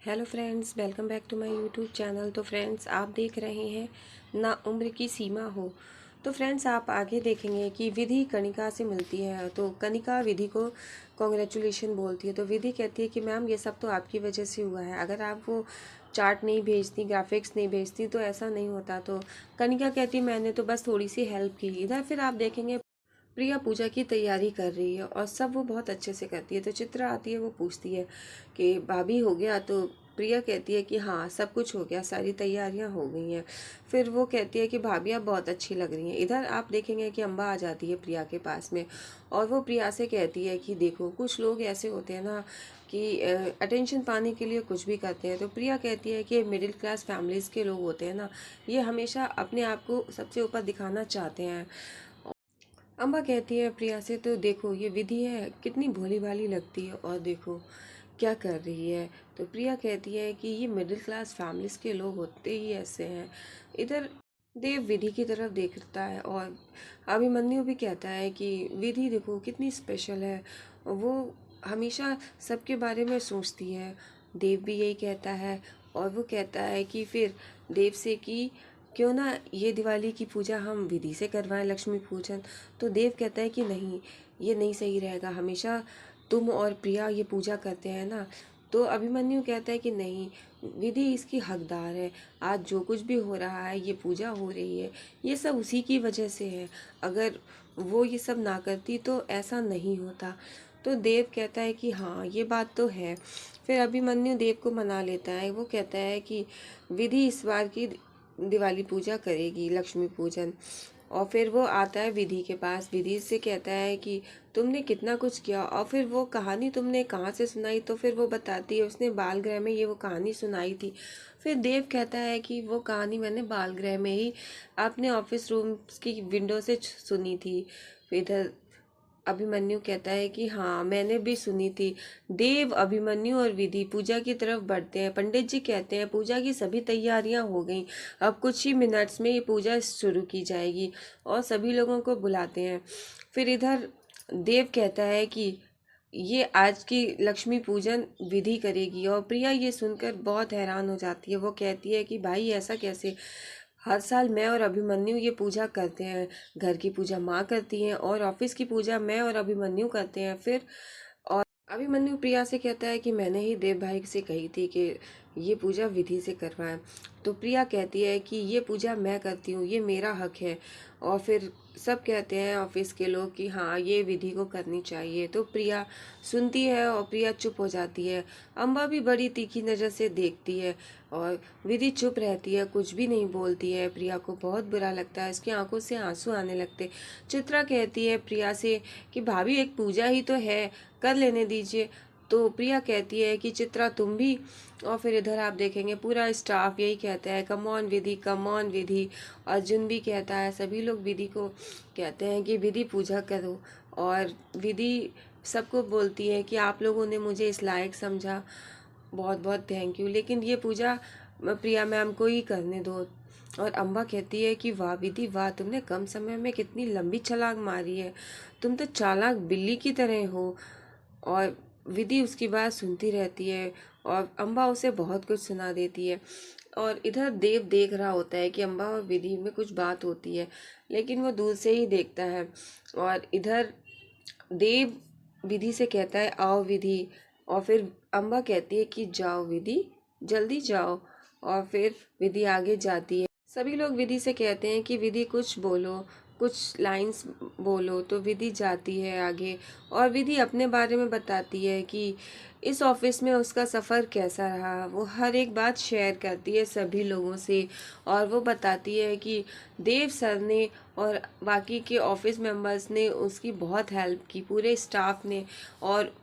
Hello friends, welcome back to my YouTube channel. तो friends, आप देख रहे हैं ना उम्र की सीमा हो। तो फ्रेंड्स, आप आगे देखेंगे कि विधि कनिका से मिलती है, तो कनिका विधि को कॉन्ग्रेचुलेशन बोलती है। तो विधि कहती है कि मैम, ये सब तो आपकी वजह से हुआ है। अगर आप वो चार्ट नहीं भेजती, ग्राफिक्स नहीं भेजती तो ऐसा नहीं होता। तो कनिका कहती, मैंने तो बस थोड़ी सी हेल्प की। इधर फिर आप देखेंगे प्रिया पूजा की तैयारी कर रही है और सब वो बहुत अच्छे से करती है। तो चित्रा आती है, वो पूछती है कि भाभी हो गया? तो प्रिया कहती है कि हाँ, सब कुछ हो गया, सारी तैयारियां हो गई हैं। फिर वो कहती है कि भाभी आप बहुत अच्छी लग रही हैं। इधर आप देखेंगे कि अम्बा आ जाती है प्रिया के पास में और वो प्रिया से कहती है कि देखो, कुछ लोग ऐसे होते हैं ना कि अटेंशन पाने के लिए कुछ भी करते हैं। तो प्रिया कहती है कि मिडिल क्लास फैमिलीज़ के लोग होते हैं ना, ये हमेशा अपने आप को सबसे ऊपर दिखाना चाहते हैं। अम्बा कहती है प्रिया से, तो देखो ये विधि है, कितनी भोली भाली लगती है और देखो क्या कर रही है। तो प्रिया कहती है कि ये मिडिल क्लास फैमिलीज के लोग होते ही ऐसे हैं। इधर देव विधि की तरफ देखता है और अभिमन्यु भी कहता है कि विधि देखो कितनी स्पेशल है, वो हमेशा सबके बारे में सोचती है। देव भी यही कहता है और वो कहता है कि फिर देव से कि क्यों ना ये दिवाली की पूजा हम विधि से करवाएं, लक्ष्मी पूजन। तो देव कहता है कि नहीं, ये नहीं सही रहेगा, हमेशा तुम और प्रिया ये पूजा करते हैं ना। तो अभिमन्यु कहता है कि नहीं, विधि इसकी हकदार है। आज जो कुछ भी हो रहा है, ये पूजा हो रही है, ये सब उसी की वजह से है। अगर वो ये सब ना करती तो ऐसा नहीं होता। तो देव कहता है कि हाँ, ये बात तो है। फिर अभिमन्यु देव को मना लेता है। वो कहता है कि विधि इस बार की दिवाली पूजा करेगी, लक्ष्मी पूजन। और फिर वो आता है विधि के पास, विधि से कहता है कि तुमने कितना कुछ किया। और फिर वो कहानी तुमने कहाँ से सुनाई? तो फिर वो बताती है उसने बाल गृह में ये वो कहानी सुनाई थी। फिर देव कहता है कि वो कहानी मैंने बाल गृह में ही अपने ऑफिस रूम की विंडो से सुनी थी। फिर इधर अभिमन्यु कहता है कि हाँ, मैंने भी सुनी थी। देव, अभिमन्यु और विधि पूजा की तरफ बढ़ते हैं। पंडित जी कहते हैं पूजा की सभी तैयारियां हो गई, अब कुछ ही मिनट्स में ये पूजा शुरू की जाएगी, और सभी लोगों को बुलाते हैं। फिर इधर देव कहता है कि ये आज की लक्ष्मी पूजन विधि करेगी, और प्रिया ये सुनकर बहुत हैरान हो जाती है। वो कहती है कि भाई ऐसा कैसे? हर साल मैं और अभिमन्यु ये पूजा करते हैं। घर की पूजा माँ करती हैं और ऑफिस की पूजा मैं और अभिमन्यु करते हैं। फिर और अभिमन्यु प्रिया से कहता है कि मैंने ही देव भाई से कही थी कि ये पूजा विधि से करवाएं। तो प्रिया कहती है कि ये पूजा मैं करती हूँ, ये मेरा हक है। और फिर सब कहते हैं ऑफिस के लोग कि हाँ, ये विधि को करनी चाहिए। तो प्रिया सुनती है और प्रिया चुप हो जाती है। अम्बा भी बड़ी तीखी नज़र से देखती है और विधि चुप रहती है, कुछ भी नहीं बोलती है। प्रिया को बहुत बुरा लगता है, इसकी आंखों से आंसू आने लगते। चित्रा कहती है प्रिया से कि भाभी, एक पूजा ही तो है, कर लेने दीजिए। तो प्रिया कहती है कि चित्रा तुम भी। और फिर इधर आप देखेंगे पूरा स्टाफ यही कहता है, come on Vidhi, come on Vidhi. Arjun भी कहता है, सभी लोग विधि को कहते हैं कि विधि पूजा करो। और विधि सबको बोलती है कि आप लोगों ने मुझे इस लायक समझा, बहुत बहुत थैंक यू, लेकिन ये पूजा प्रिया मैम को ही करने दो। और अम्बा कहती है कि वाह विधि वाह, तुमने कम समय में कितनी लंबी छलांग मारी है, तुम तो चालाक बिल्ली की तरह हो। और विधि उसकी बात सुनती रहती है और अम्बा उसे बहुत कुछ सुना देती है। और इधर देव देख रहा होता है कि अम्बा और विधि में कुछ बात होती है, लेकिन वो दूर से ही देखता है। और इधर देव विधि से कहता है आओ विधि, और फिर अम्बा कहती है कि जाओ विधि, जल्दी जाओ। और फिर विधि आगे जाती है। सभी लोग विधि से कहते हैं कि विधि कुछ बोलो, कुछ लाइंस बोलो। तो विधि जाती है आगे और विधि अपने बारे में बताती है कि इस ऑफिस में उसका सफ़र कैसा रहा। वो हर एक बात शेयर करती है सभी लोगों से, और वो बताती है कि देव सर ने और बाकी के ऑफिस मेंबर्स ने उसकी बहुत हेल्प की, पूरे स्टाफ ने। और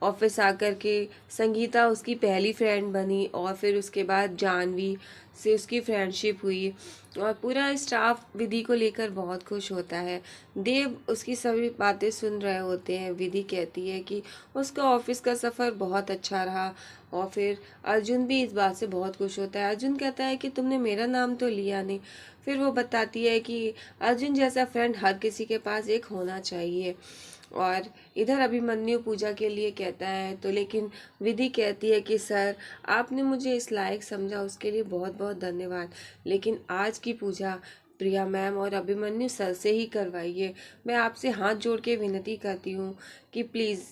ऑफिस आकर के संगीता उसकी पहली फ्रेंड बनी, और फिर उसके बाद जानवी से उसकी फ्रेंडशिप हुई, और पूरा स्टाफ विधि को लेकर बहुत खुश होता है। देव उसकी सभी बातें सुन रहे होते हैं। विधि कहती है कि उसका ऑफिस का सफ़र बहुत अच्छा रहा। और फिर अर्जुन भी इस बात से बहुत खुश होता है। अर्जुन कहता है कि तुमने मेरा नाम तो लिया नहीं। फिर वो बताती है कि अर्जुन जैसा फ्रेंड हर किसी के पास एक होना चाहिए। और इधर अभिमन्यु पूजा के लिए कहता है, तो लेकिन विधि कहती है कि सर आपने मुझे इस लायक समझा, उसके लिए बहुत बहुत धन्यवाद, लेकिन आज की पूजा प्रिया मैम और अभिमन्यु सर से ही करवाइए। मैं आपसे हाथ जोड़ के विनती करती हूँ कि प्लीज़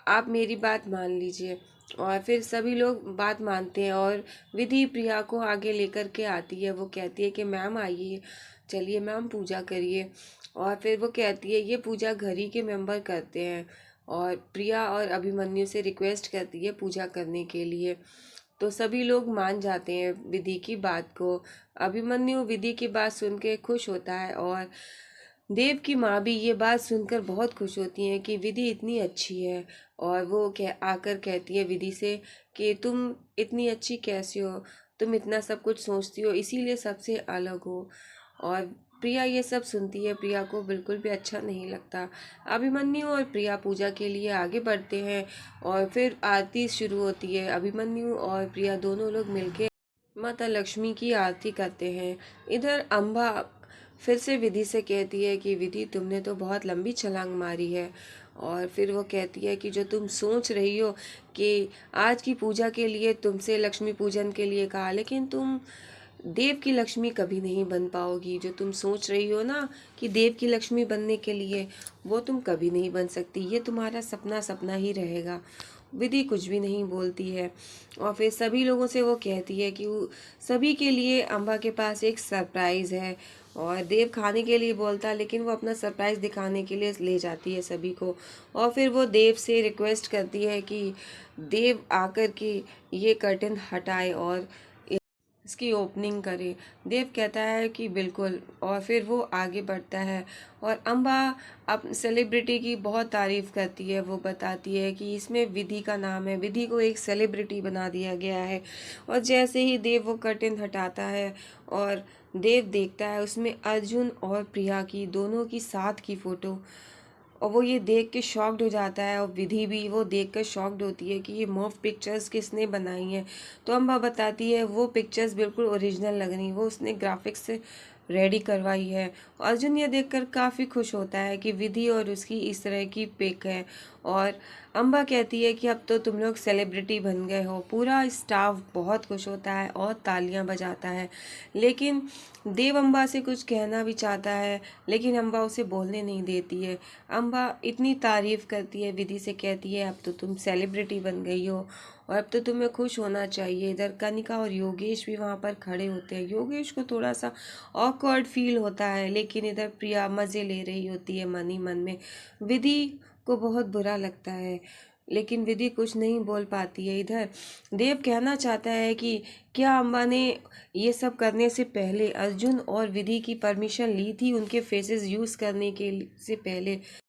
आप मेरी बात मान लीजिए। और फिर सभी लोग बात मानते हैं और विधि प्रिया को आगे लेकर के आती है। वो कहती है कि मैम आइए, चलिए मैम पूजा करिए। और फिर वो कहती है ये पूजा घर ही के मेंबर करते हैं, और प्रिया और अभिमन्यु से रिक्वेस्ट करती है पूजा करने के लिए। तो सभी लोग मान जाते हैं विधि की बात को। अभिमन्यु विधि की बात सुन के खुश होता है, और देव की माँ भी ये बात सुनकर बहुत खुश होती हैं कि विधि इतनी अच्छी है। और वो आकर कहती है विधि से कि तुम इतनी अच्छी कैसे हो, तुम इतना सब कुछ सोचती हो, इसीलिए सबसे अलग हो। और प्रिया ये सब सुनती है, प्रिया को बिल्कुल भी अच्छा नहीं लगता। अभिमन्यु और प्रिया पूजा के लिए आगे बढ़ते हैं, और फिर आरती शुरू होती है। अभिमन्यु और प्रिया दोनों लोग मिलके माता लक्ष्मी की आरती करते हैं। इधर अम्बा फिर से विधि से कहती है कि विधि तुमने तो बहुत लंबी छलांग मारी है। और फिर वो कहती है कि जो तुम सोच रही हो कि आज की पूजा के लिए तुमसे लक्ष्मी पूजन के लिए कहा, लेकिन तुम देव की लक्ष्मी कभी नहीं बन पाओगी। जो तुम सोच रही हो ना कि देव की लक्ष्मी बनने के लिए, वो तुम कभी नहीं बन सकती। ये तुम्हारा सपना सपना ही रहेगा। विधि कुछ भी नहीं बोलती है। और फिर सभी लोगों से वो कहती है कि सभी के लिए अम्बा के पास एक सरप्राइज़ है। और देव खाने के लिए बोलता है, लेकिन वो अपना सरप्राइज़ दिखाने के लिए ले जाती है सभी को। और फिर वो देव से रिक्वेस्ट करती है कि देव आकर के ये कर्टन हटाए और इसकी ओपनिंग करे। देव कहता है कि बिल्कुल, और फिर वो आगे बढ़ता है। और अम्बा अब सेलिब्रिटी की बहुत तारीफ करती है। वो बताती है कि इसमें विधि का नाम है, विधि को एक सेलिब्रिटी बना दिया गया है। और जैसे ही देव वो कर्टेन हटाता है और देव देखता है उसमें अर्जुन और प्रिया की दोनों की साथ की फ़ोटो, और वो ये देख के शॉक्ड हो जाता है। और विधि भी वो देख कर शॉक्ड होती है कि ये मॉफ पिक्चर्स किसने बनाई हैं। तो अम्बा बताती है वो पिक्चर्स बिल्कुल ओरिजिनल लग रही, वो उसने ग्राफिक्स से रेडी करवाई है। अर्जुन ये देखकर काफ़ी खुश होता है कि विधि और उसकी इस तरह की पिक है। और अम्बा कहती है कि अब तो तुम लोग सेलिब्रिटी बन गए हो। पूरा स्टाफ बहुत खुश होता है और तालियां बजाता है। लेकिन देव अम्बा से कुछ कहना भी चाहता है, लेकिन अम्बा उसे बोलने नहीं देती है। अम्बा इतनी तारीफ करती है, विधि से कहती है अब तो तुम सेलिब्रिटी बन गई हो और अब तो तुम्हें खुश होना चाहिए। इधर कनिका और योगेश भी वहाँ पर खड़े होते हैं। योगेश को थोड़ा सा ऑकवर्ड फील होता है, लेकिन इधर प्रिया मज़े ले रही होती है मन ही मन में। विधि को बहुत बुरा लगता है, लेकिन विधि कुछ नहीं बोल पाती है। इधर देव कहना चाहता है कि क्या अम्बा ने ये सब करने से पहले अर्जुन और विधि की परमिशन ली थी, उनके फेसेस यूज़ करने के से पहले।